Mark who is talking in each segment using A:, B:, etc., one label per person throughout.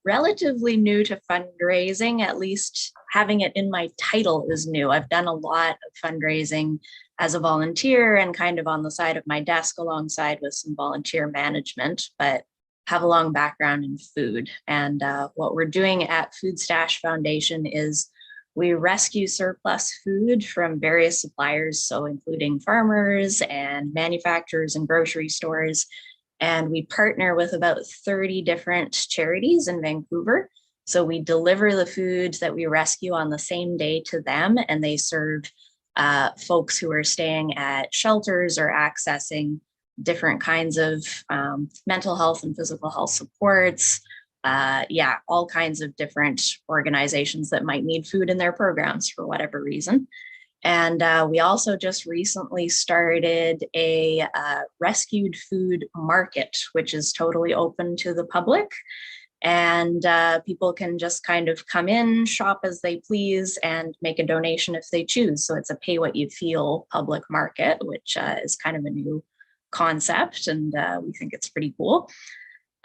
A: relatively new to fundraising, at least having it in my title is new. I've done a lot of fundraising as a volunteer and kind of on the side of my desk alongside with some volunteer management, but have a long background in food. And what we're doing at Food Stash Foundation is we rescue surplus food from various suppliers, so including farmers and manufacturers and grocery stores. And we partner with about 30 different charities in Vancouver. So we deliver the food that we rescue on the same day to them, and they serve folks who are staying at shelters or accessing different kinds of mental health and physical health supports. All kinds of different organizations that might need food in their programs for whatever reason. And we also just recently started a rescued food market, which is totally open to the public. And people can just kind of come in, shop as they please, and make a donation if they choose. So it's a pay what you feel public market, which is kind of a new concept, and we think it's pretty cool.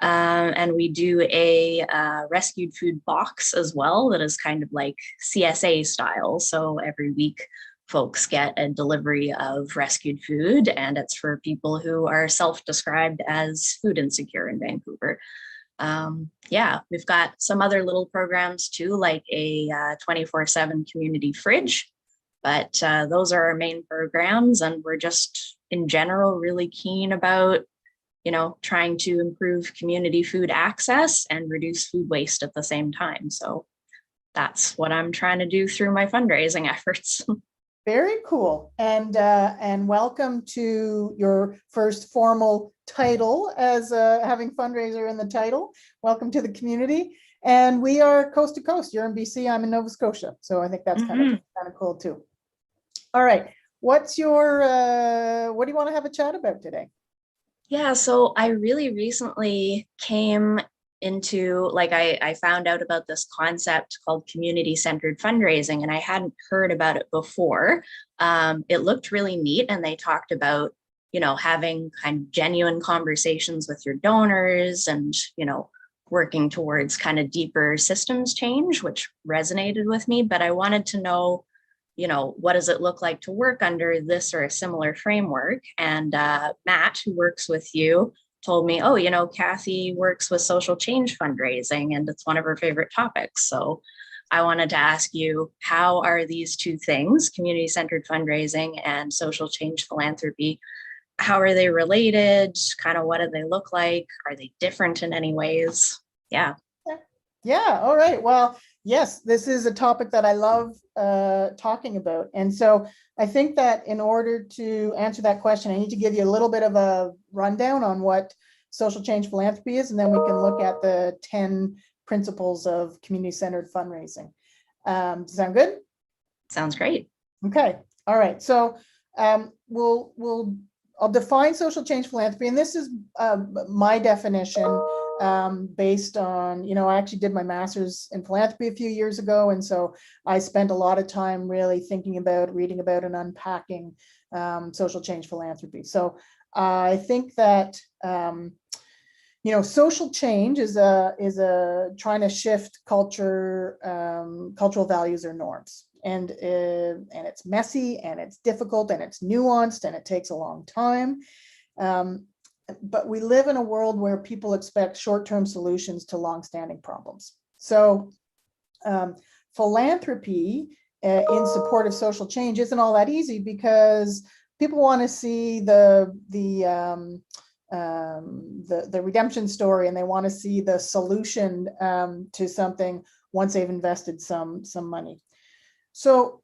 A: And we do a rescued food box as well that is kind of like CSA style. So every week folks get a delivery of rescued food, and it's for people who are self-described as food insecure in Vancouver. We've got some other little programs too, like a 24/7 community fridge, but those are our main programs, and we're just in general really keen about trying to improve community food access and reduce food waste at the same time. So that's what I'm trying to do through my fundraising efforts.
B: Very cool. And welcome to your first formal title as having fundraiser in the title. Welcome to the community. And we are coast to coast. You're in BC, I'm in Nova Scotia. So I think that's kind of cool too. All right. What's your, what do you want to have a chat about today?
A: Yeah, so I really recently came into, I found out about this concept called community-centered fundraising, and I hadn't heard about it before. It looked really neat, and they talked about, having kind of genuine conversations with your donors and, working towards kind of deeper systems change, which resonated with me. But I wanted to know, what does it look like to work under this or a similar framework? And Matt, who works with you, told me, Cathy works with social change fundraising, and it's one of her favorite topics. So I wanted to ask you, how are these two things, community-centered fundraising and social change philanthropy, how are they related? Kind of what do they look like? Are they different in any ways? Yeah.
B: Yeah. All right. Well, yes, this is a topic that I love talking about. And so I think that in order to answer that question, I need to give you a little bit of a rundown on what social change philanthropy is, and then we can look at the 10 principles of community-centered fundraising. Sound good?
A: Sounds great.
B: Okay. All right. So I'll define social change philanthropy, and this is my definition based on, I actually did my master's in philanthropy a few years ago. And so I spent a lot of time really thinking about, reading about, and unpacking social change philanthropy. So I think that, social change is trying to shift culture, cultural values or norms. And it's messy, and it's difficult, and it's nuanced, and it takes a long time. But we live in a world where people expect short-term solutions to long-standing problems. So philanthropy in support of social change isn't all that easy, because people want to see the redemption story, and they want to see the solution to something once they've invested some money. So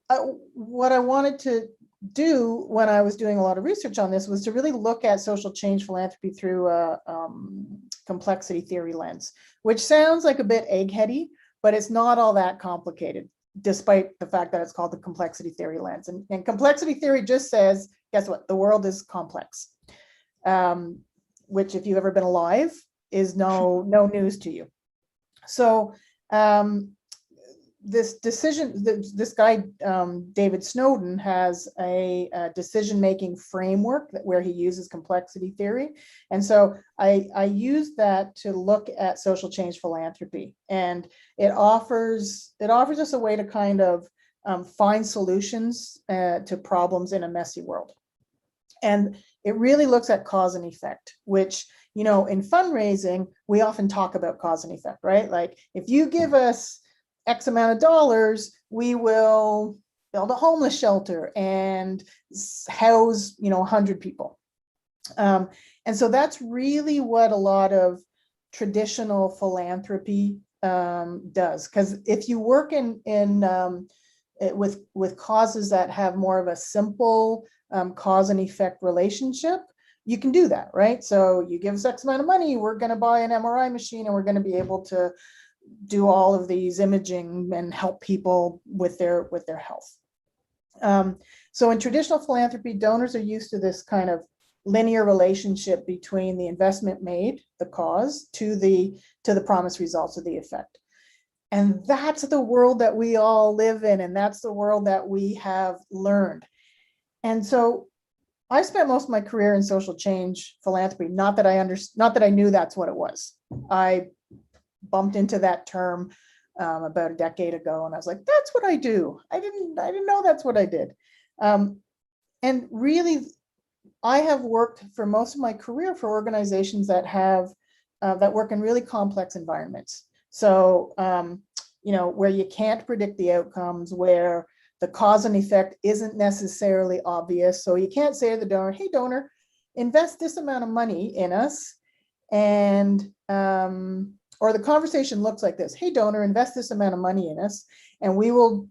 B: what I wanted to do when I was doing a lot of research on this was to really look at social change philanthropy through a complexity theory lens, which sounds like a bit eggheady, but it's not all that complicated, despite the fact that it's called the complexity theory lens. And complexity theory just says, guess what? The world is complex, which, if you've ever been alive, is no news to you. So this decision, this guy, David Snowden, has a decision-making framework where he uses complexity theory. And so I use that to look at social change philanthropy. And it offers us a way to kind of find solutions to problems in a messy world. And it really looks at cause and effect, which, in fundraising, we often talk about cause and effect, right? Like, if you give us X amount of dollars, we will build a homeless shelter and house, 100 people. And so that's really what a lot of traditional philanthropy does. Because if you work with causes that have more of a simple cause and effect relationship, you can do that, right? So you give us X amount of money, we're going to buy an MRI machine, and we're going to be able to do all of these imaging and help people with their health. So in traditional philanthropy, donors are used to this kind of linear relationship between the investment made, the cause, to the promised results of the effect. And that's the world that we all live in, and that's the world that we have learned. And so I spent most of my career in social change philanthropy. Not that I knew that's what it was. I bumped into that term about a decade ago, and I was like, "That's what I do." I didn't know that's what I did. And really, I have worked for most of my career for organizations that have that work in really complex environments. So, where you can't predict the outcomes, where the cause and effect isn't necessarily obvious. So you can't say to the donor, "Hey, donor, invest this amount of money in us," and or the conversation looks like this: "Hey, donor, invest this amount of money in us, and we will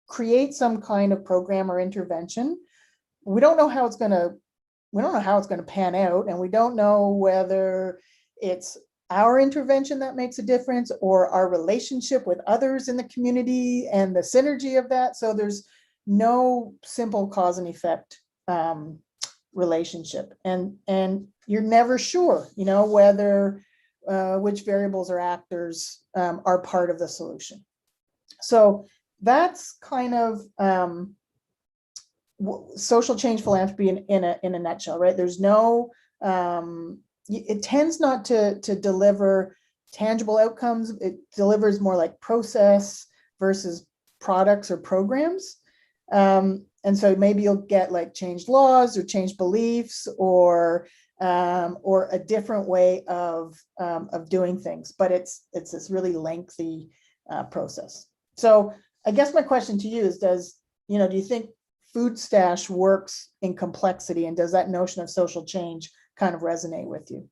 B: create some kind of program or intervention." We don't know how it's going to pan out, and we don't know whether it's our intervention that makes a difference or our relationship with others in the community and the synergy of that. So there's no simple cause and effect relationship, and you're never sure, whether which variables or actors are part of the solution. So that's kind of social change philanthropy in a nutshell, right? There's no it tends not to deliver tangible outcomes. It delivers more like process versus products or programs. And so maybe you'll get like changed laws or changed beliefs or a different way of doing things, but it's this really lengthy process. So I guess my question to you is, do you think food stash works in complexity, and does that notion of social change kind of resonate with you?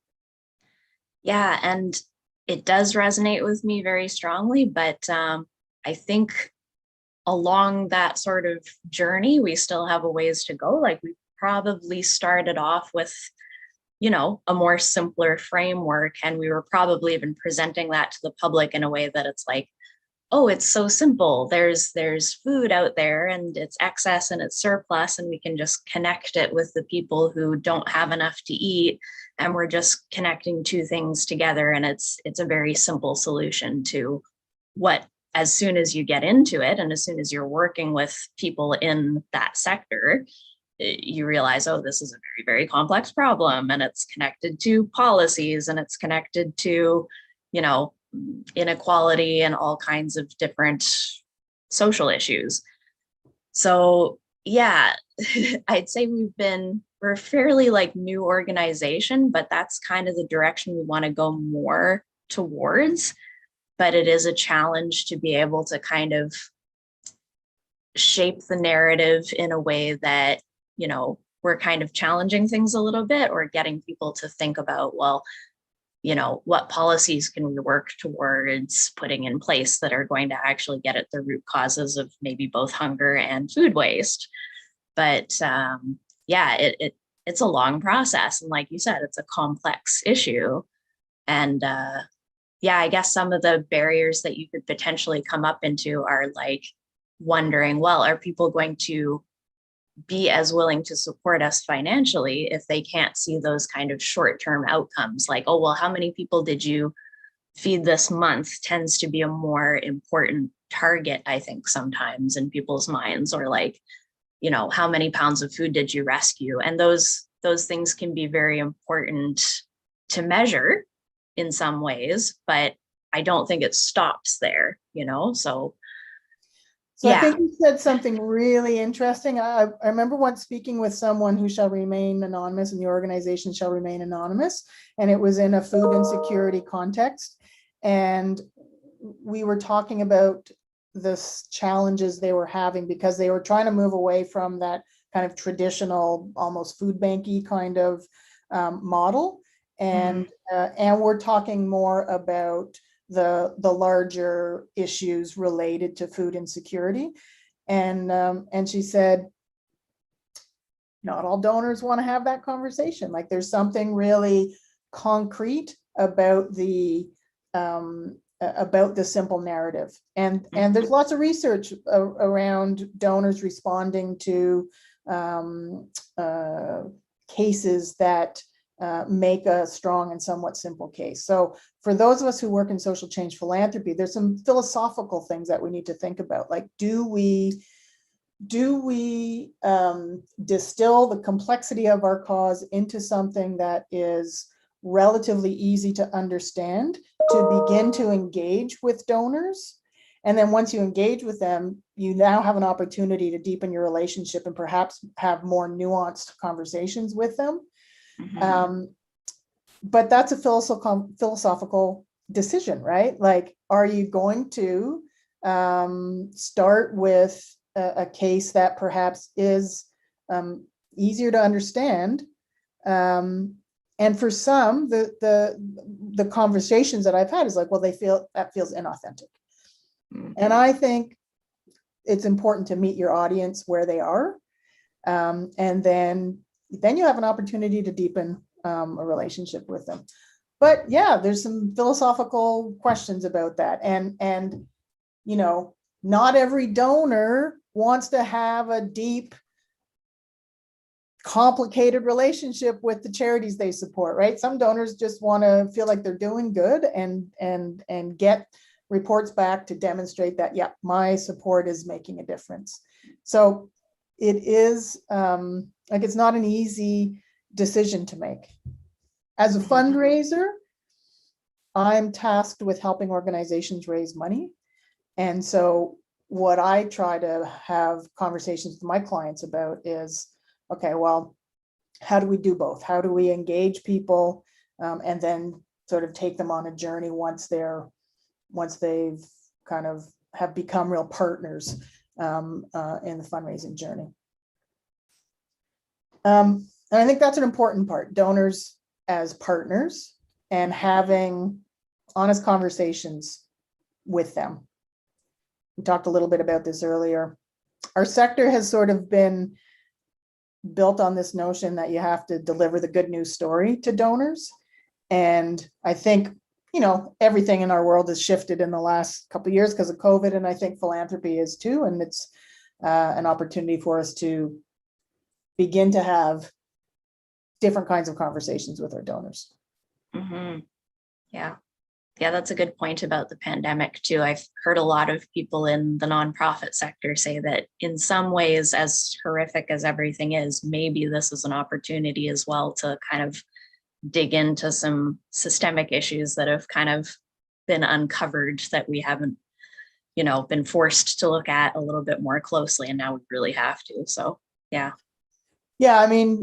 A: Yeah, and it does resonate with me very strongly, but I think along that sort of journey, we still have a ways to go. Like, we probably started off with, a more simpler framework, and we were probably even presenting that to the public in a way that it's like, oh, it's so simple. There's food out there, and it's excess and it's surplus, and we can just connect it with the people who don't have enough to eat. And we're just connecting two things together. And it's a very simple solution to what, as soon as you get into it, and as soon as you're working with people in that sector, you realize, oh, this is a very, very complex problem. And it's connected to policies, and it's connected to, inequality and all kinds of different social issues. So yeah, I'd say we're a fairly like new organization, but that's kind of the direction we want to go more towards. But it is a challenge to be able to kind of shape the narrative in a way that, we're kind of challenging things a little bit, or getting people to think about, well, what policies can we work towards putting in place that are going to actually get at the root causes of maybe both hunger and food waste. But it's a long process. And like you said, it's a complex issue. And I guess some of the barriers that you could potentially come up into are like wondering, well, are people going to be as willing to support us financially if they can't see those kind of short-term outcomes? Like, oh, well, how many people did you feed this month tends to be a more important target, I think, sometimes in people's minds, or like, how many pounds of food did you rescue? And those things can be very important to measure in some ways, but I don't think it stops there, so
B: So I
A: yeah.
B: think you said something really interesting. I remember once speaking with someone who shall remain anonymous, and the organization shall remain anonymous, and it was in a food insecurity context. And we were talking about the challenges they were having because they were trying to move away from that kind of traditional, almost food banky kind of model. And we're talking more about the larger issues related to food insecurity. And she said, not all donors want to have that conversation. Like there's something really concrete about the simple narrative. And there's lots of research around donors responding to cases that make a strong and somewhat simple case. So for those of us who work in social change philanthropy, there's some philosophical things that we need to think about. Like, do we distill the complexity of our cause into something that is relatively easy to understand to begin to engage with donors? And then once you engage with them, you now have an opportunity to deepen your relationship and perhaps have more nuanced conversations with them. But that's a philosophical decision, right? Like, are you going to start with a case that perhaps is easier to understand? And for some, the conversations that I've had is like, well, they feel that feels inauthentic. And I think it's important to meet your audience where they are. And then you have an opportunity to deepen a relationship with them. But yeah, there's some philosophical questions about that. And not every donor wants to have a deep, complicated relationship with the charities they support, right? Some donors just want to feel like they're doing good and get reports back to demonstrate that, yeah, my support is making a difference. So it is like, it's not an easy decision to make. As a fundraiser, I'm tasked with helping organizations raise money. And so what I try to have conversations with my clients about is, okay, well, how do we do both? How do we engage people and then sort of take them on a journey once they've kind of have become real partners in the fundraising journey? And I think that's an important part, donors as partners and having honest conversations with them. We talked a little bit about this earlier. Our sector has sort of been built on this notion that you have to deliver the good news story to donors. And I think, everything in our world has shifted in the last couple of years because of COVID. And I think philanthropy is too. And it's an opportunity for us to begin to have different kinds of conversations with our donors.
A: Yeah, that's a good point about the pandemic too. I've heard a lot of people in the nonprofit sector say that in some ways, as horrific as everything is, maybe this is an opportunity as well to kind of dig into some systemic issues that have kind of been uncovered that we haven't, been forced to look at a little bit more closely, and now we really have to. So, yeah.
B: Yeah, I mean,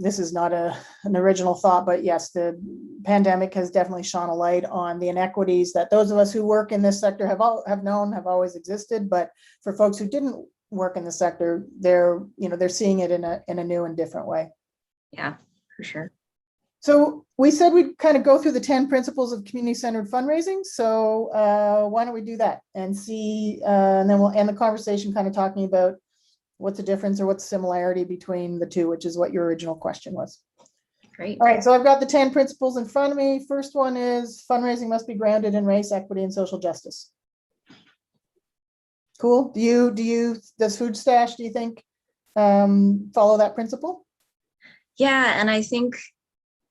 B: this is not an original thought, but yes, the pandemic has definitely shone a light on the inequities that those of us who work in this sector have always existed. But for folks who didn't work in the sector, they're seeing it in a new and different way.
A: Yeah, for sure.
B: So we said we'd kind of go through the 10 principles of community-centered fundraising. So why don't we do that and see, and then we'll end the conversation kind of talking about what's the difference or what's the similarity between the two, which is what your original question was.
A: Great.
B: All right, so I've got the 10 principles in front of me. First one is fundraising must be grounded in race, equity, and social justice. Cool. Does Food Stash, do you think, follow that principle?
A: Yeah, and I think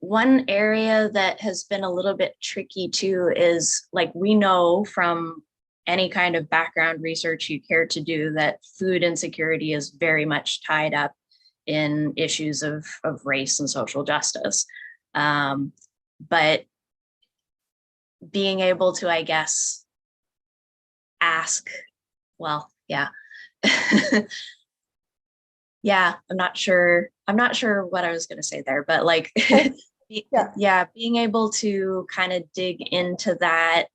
A: one area that has been a little bit tricky too is, like, we know from any kind of background research you care to do that food insecurity is very much tied up in issues of race and social justice. But being able to, I guess, ask, well, yeah. Yeah, I'm not sure what I was going to say there, but like, yeah, being able to kind of dig into that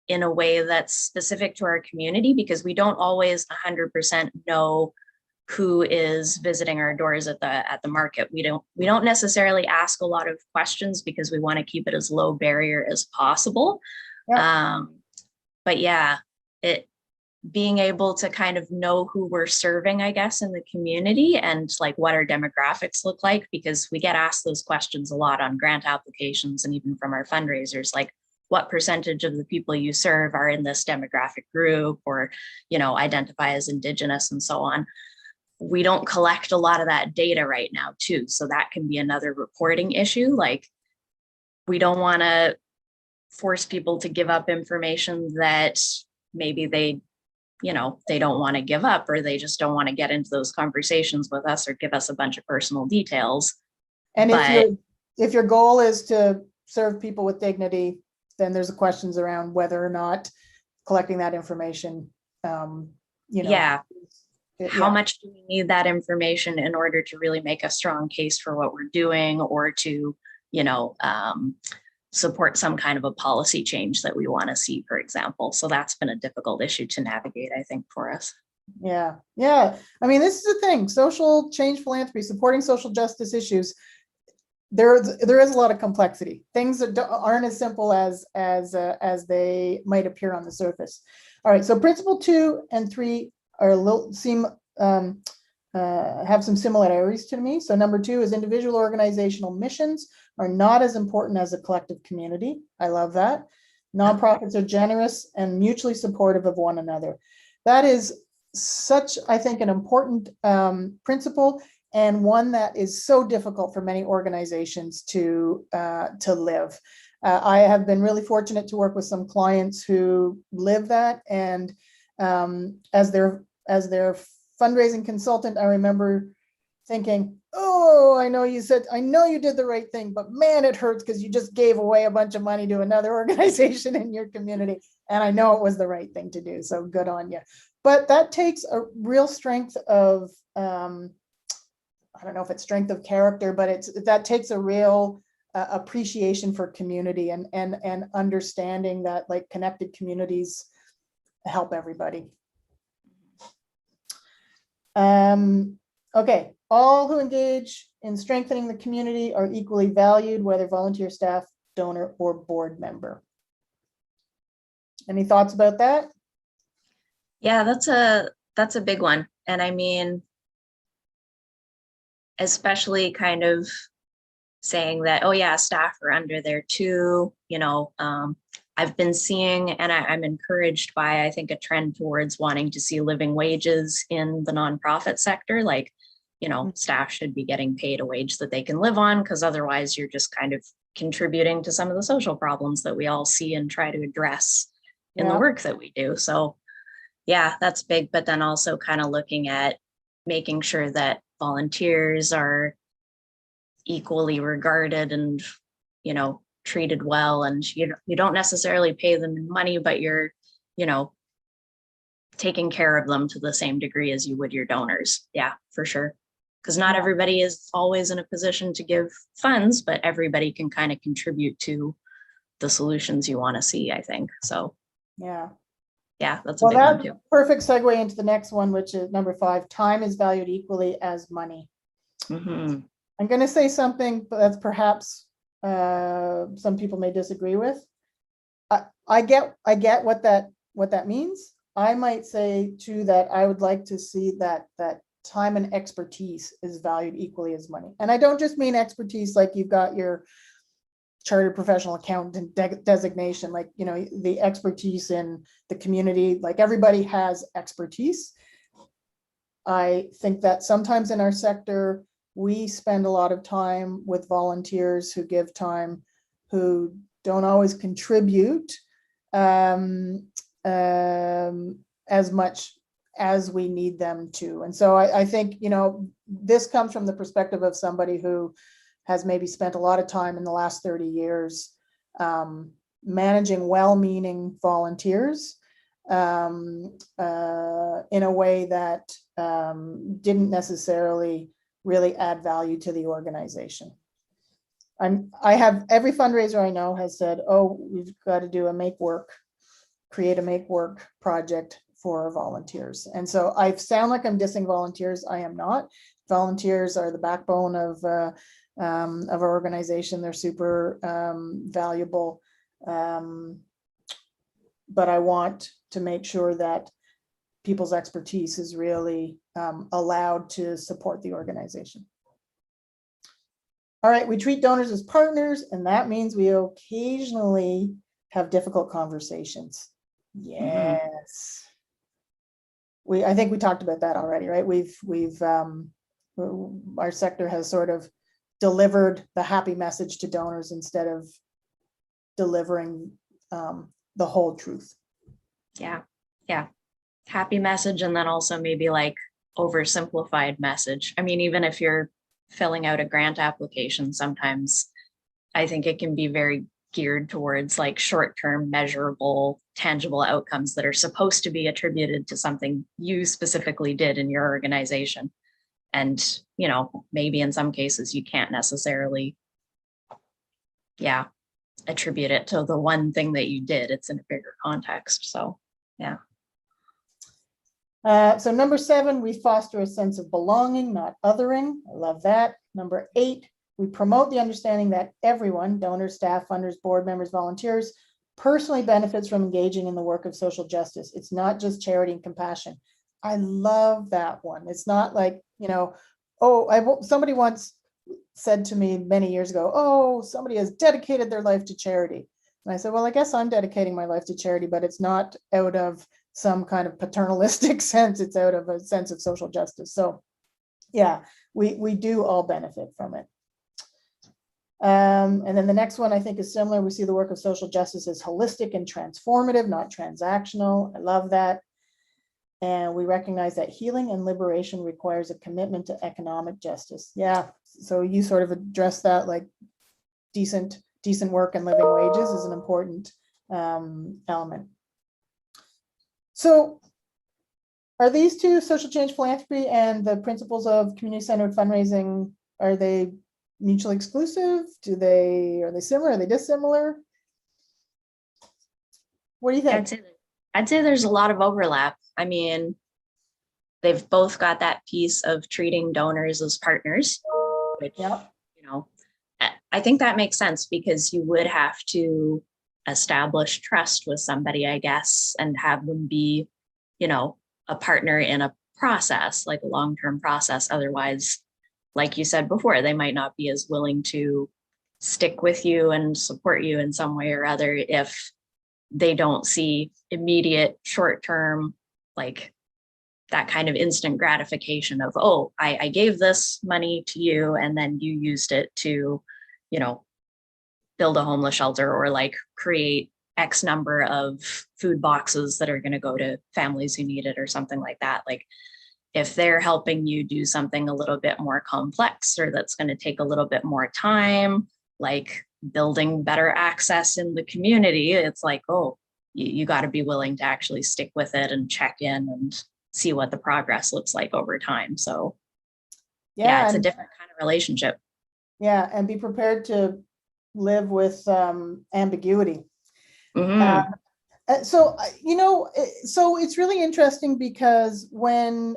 A: in a way that's specific to our community, because we don't always 100% know who is visiting our doors at the market. We don't necessarily ask a lot of questions because we want to keep it as low barrier as possible. Yeah. But yeah, being able to kind of know who we're serving, I guess, in the community, and like what our demographics look like, because we get asked those questions a lot on grant applications and even from our fundraisers, like, what percentage of the people you serve are in this demographic group, or, identify as Indigenous and so on. We don't collect a lot of that data right now too. So that can be another reporting issue. Like, we don't want to force people to give up information that maybe they don't want to give up, or they just don't want to get into those conversations with us or give us a bunch of personal details.
B: And if your goal is to serve people with dignity, then there's questions around whether or not collecting that information,
A: yeah. How much do we need that information in order to really make a strong case for what we're doing, or to, support some kind of a policy change that we want to see, for example. So that's been a difficult issue to navigate, I think, for us.
B: Yeah. I mean, this is the thing: social change philanthropy, supporting social justice issues. There is a lot of complexity. Things that aren't as simple as they might appear on the surface. All right. So principle 2 and 3 are have some similarities to me. So number 2 is individual organizational missions are not as important as a collective community. I love that. Nonprofits are generous and mutually supportive of one another. That is such, I think, an important principle, and one that is so difficult for many organizations to live. I have been really fortunate to work with some clients who live that, and as their fundraising consultant, I remember thinking, oh, I know you did the right thing, but man, it hurts because you just gave away a bunch of money to another organization in your community. And I know it was the right thing to do. So good on you. But that takes a real strength of, I don't know if it's strength of character, but that takes a real appreciation for community and understanding that, like, connected communities help everybody. Okay, all who engage in strengthening the community are equally valued, whether volunteer, staff, donor, or board member. Any thoughts about that?
A: Yeah, that's a big one. And I mean, especially kind of saying that, oh yeah, staff are under there too. I've been seeing, and I'm encouraged by, I think, a trend towards wanting to see living wages in the nonprofit sector. Like, staff should be getting paid a wage that they can live on, because otherwise you're just kind of contributing to some of the social problems that we all see and try to address in the work that we do. So yeah, that's big. But then also kind of looking at making sure that volunteers are equally regarded and, treated well, and you don't necessarily pay them in money, but you're, taking care of them to the same degree as you would your donors. Yeah, for sure. Because not everybody is always in a position to give funds, but everybody can kind of contribute to the solutions you want to see, I think. So yeah, that's a big one too.
B: Perfect segue into the next one, which is number 5. Time is valued equally as money. Mm-hmm. I'm going to say something that's perhaps some people may disagree with. I get what that means. I might say too that I would like to see that time and expertise is valued equally as money. And I don't just mean expertise like you've got your chartered professional accountant designation, like, the expertise in the community. Like, everybody has expertise. I think that sometimes in our sector, we spend a lot of time with volunteers who give time, who don't always contribute as much as we need them to. And so I think, this comes from the perspective of somebody who has maybe spent a lot of time in the last 30 years managing well-meaning volunteers in a way that didn't necessarily really add value to the organization. I have every fundraiser I know has said, oh, we've got to do create a make work project for our volunteers. And so I sound like I'm dissing volunteers. I am not. Volunteers are the backbone of our organization. They're super valuable. But I want to make sure that people's expertise is really allowed to support the organization. All right, we treat donors as partners, and that means we occasionally have difficult conversations. Yes. I think we talked about that already, right? Our sector has sort of delivered the happy message to donors instead of delivering the whole truth.
A: Yeah. Happy message, and then also maybe like oversimplified message. I mean, even if you're filling out a grant application, sometimes I think it can be very geared towards like short-term, measurable, tangible outcomes that are supposed to be attributed to something you specifically did in your organization. And, maybe in some cases you can't necessarily, attribute it to the one thing that you did. It's in a bigger context. So, yeah.
B: So number 7, we foster a sense of belonging, not othering. I love that. Number 8, we promote the understanding that everyone, donors, staff, funders, board members, volunteers, personally benefits from engaging in the work of social justice. It's not just charity and compassion. I love that one. It's not like, somebody once said to me many years ago, oh, somebody has dedicated their life to charity. And I said, well, I guess I'm dedicating my life to charity, but it's not out of some kind of paternalistic sense. It's out of a sense of social justice. So yeah, we do all benefit from it. And then the next one I think is similar. We see the work of social justice as holistic and transformative, not transactional. I love that. And we recognize that healing and liberation requires a commitment to economic justice. Yeah, so you sort of address that, like decent work and living wages is an important element. So are these two, social change philanthropy and the principles of community-centered fundraising, are they mutually exclusive? Are they similar? Are they dissimilar? What do you think?
A: I'd say there's a lot of overlap. I mean, they've both got that piece of treating donors as partners, which, I think that makes sense because you would have to establish trust with somebody, I guess, and have them be, a partner in a process, like a long-term process. Otherwise, like you said before, they might not be as willing to stick with you and support you in some way or other if they don't see immediate short-term, like that kind of instant gratification of, oh, I gave this money to you and then you used it to, build a homeless shelter or like create X number of food boxes that are going to go to families who need it or something like that. Like if they're helping you do something a little bit more complex or that's going to take a little bit more time, like building better access in the community, it's like, oh, you got to be willing to actually stick with it and check in and see what the progress looks like over time. So yeah, it's a different kind of relationship.
B: Yeah, and be prepared to live with ambiguity.
A: Mm-hmm.
B: So it's really interesting because when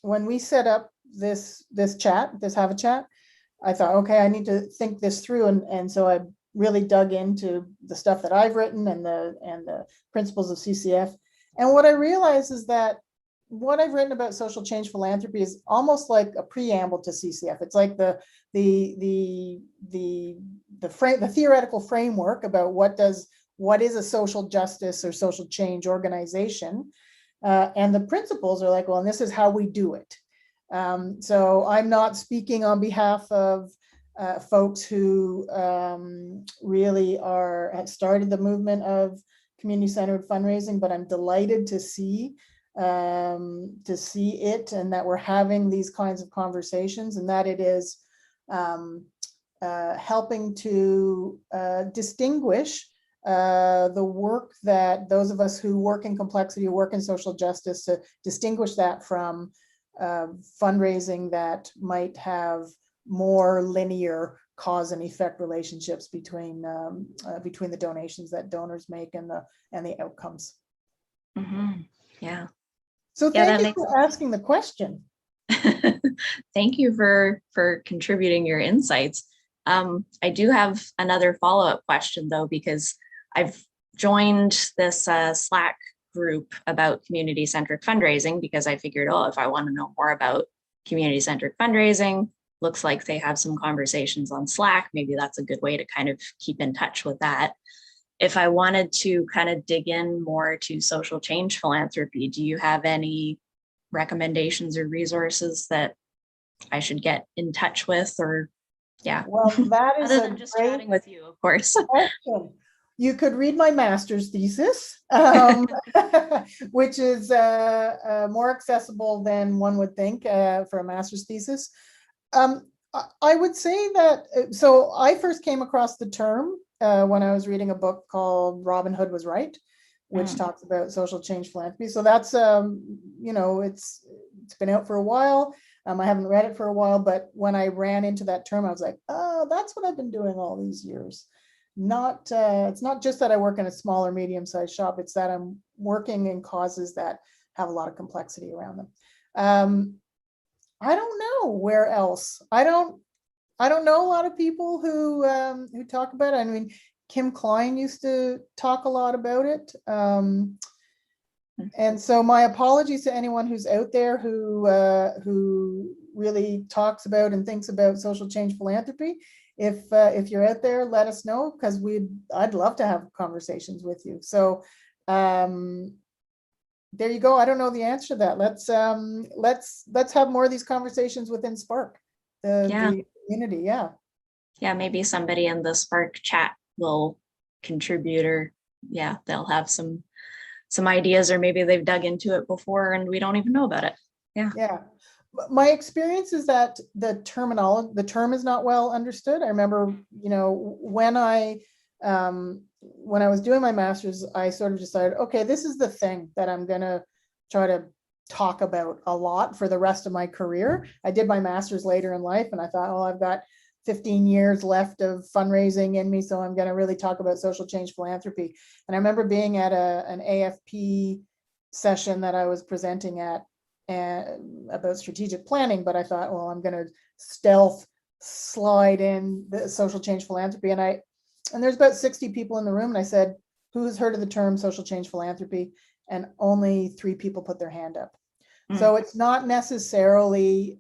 B: we set up this Have-a-Chat, I thought, okay, I need to think this through, and so I really dug into the stuff that I've written and the principles of CCF. And what I realized is that what I've written about social change philanthropy is almost like a preamble to CCF. It's like the theoretical framework about what is a social justice or social change organization, and the principles are like, well, and this is how we do it. So I'm not speaking on behalf of folks who really have started the movement of community-centered fundraising, but I'm delighted to see it, and that we're having these kinds of conversations, and that it is helping to distinguish the work that those of us who work in complexity, work in social justice, to distinguish that from fundraising that might have more linear cause and effect relationships between the donations that donors make and the outcomes.
A: Mm-hmm. Yeah.
B: So thank you for asking the question.
A: Thank you for contributing your insights. I do have another follow-up question though, because I've joined this Slack group about community-centric fundraising because I figured, oh, if I want to know more about community-centric fundraising, looks like they have some conversations on Slack. Maybe that's a good way to kind of keep in touch with that. If I wanted to kind of dig in more to social change philanthropy, do you have any recommendations or resources that I should get in touch with? Or yeah,
B: well, that is
A: other than just chatting with you, of course.
B: Question. You could read my master's thesis, which is more accessible than one would think for a master's thesis. I would say that, so I first came across the term when I was reading a book called Robin Hood Was Right, which talks about social change philanthropy. So that's, it's been out for a while. I haven't read it for a while, but when I ran into that term, I was like, oh, that's what I've been doing all these years. It's not just that I work in a small or medium-sized shop, it's that I'm working in causes that have a lot of complexity around them. I don't know where else. I don't know a lot of people who talk about it. I mean, Kim Klein used to talk a lot about it. And so my apologies to anyone who's out there who really talks about and thinks about social change philanthropy. If you're out there, let us know, because I'd love to have conversations with you. So there you go. I don't know the answer to that. Let's have more of these conversations within Spark, the community.
A: Yeah, maybe somebody in the Spark chat will contribute, or they'll have some ideas, or maybe they've dug into it before and we don't even know about it.
B: Yeah. My experience is that the term is not well understood. I remember, when I was doing my master's, I sort of decided, okay, this is the thing that I'm gonna try to talk about a lot for the rest of my career. I did my master's later in life, and I thought, well, I've got 15 years left of fundraising in me, so I'm going to really talk about social change philanthropy. And I remember being at an AFP session that I was presenting at about strategic planning, but I thought, well, I'm going to stealth slide in the social change philanthropy. And there's about 60 people in the room, and I said, who's heard of the term social change philanthropy? And only 3 people put their hand up. So it's not necessarily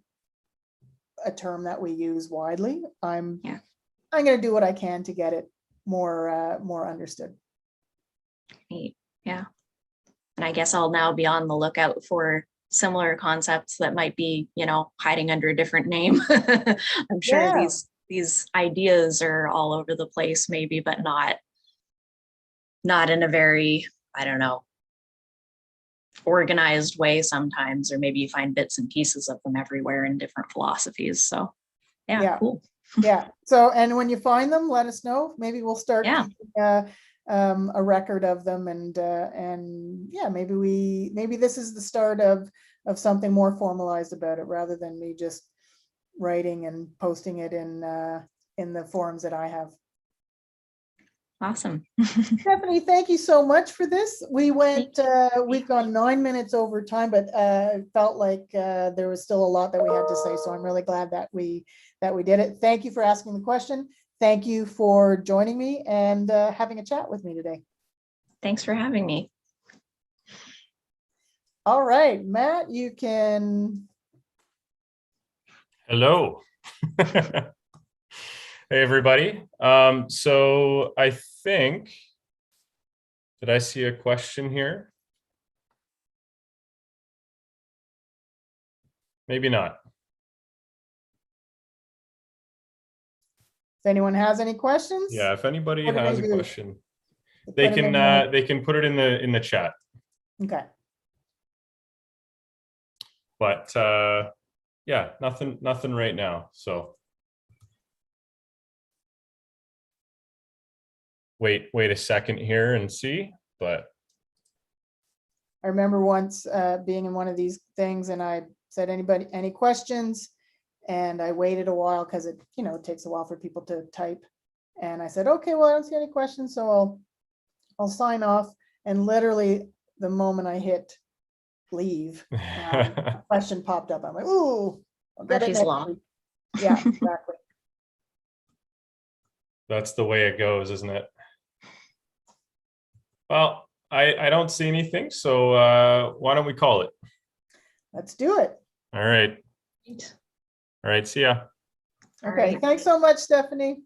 B: a term that we use widely. I'm going to do what I can to get it more understood.
A: Great. Yeah. And I guess I'll now be on the lookout for similar concepts that might be, hiding under a different name. I'm sure these ideas are all over the place, maybe, but not in a very, I don't know, organized way sometimes, or maybe you find bits and pieces of them everywhere in different philosophies. So cool.
B: Yeah. So, and when you find them, let us know. Maybe we'll start keeping a record of them, and maybe this is the start of something more formalized about it, rather than me just writing and posting it in the forums that I have.
A: Awesome.
B: Stephanie, thank you so much for this. We've gone 9 minutes over time, but I felt like there was still a lot that we had to say. So I'm really glad that we did it. Thank you for asking the question. Thank you for joining me and having a chat with me today.
A: Thanks for having me.
B: All right, Matt, you can.
C: Hello. Hey, everybody. So I think, did I see a question here? maybe not.
B: If anyone has any questions?
C: Yeah, if anybody
B: What do
C: has
B: they
C: a
B: do?
C: question,
B: Put
C: they
B: 'em
C: can
B: in the-
C: they can put it in the chat.
B: Okay.
C: But yeah, nothing right now. So wait a second here and see. But
B: I remember once being in one of these things and I said, anybody, any questions? And I waited a while because it, you know, it takes a while for people to type. And I said, okay, well, I don't see any questions, so I'll sign off. And literally the moment I hit leave, a question popped up. I'm like, ooh, I'll get it
A: Murphy's
B: next
A: Law.
B: week. Yeah, exactly.
C: that's the way it goes, isn't it? Well, I don't see anything, so why don't we call it?
B: Let's do it.
C: All right. All right. See ya.
A: All
B: Okay,
A: right.
B: thanks so much, Stephanie.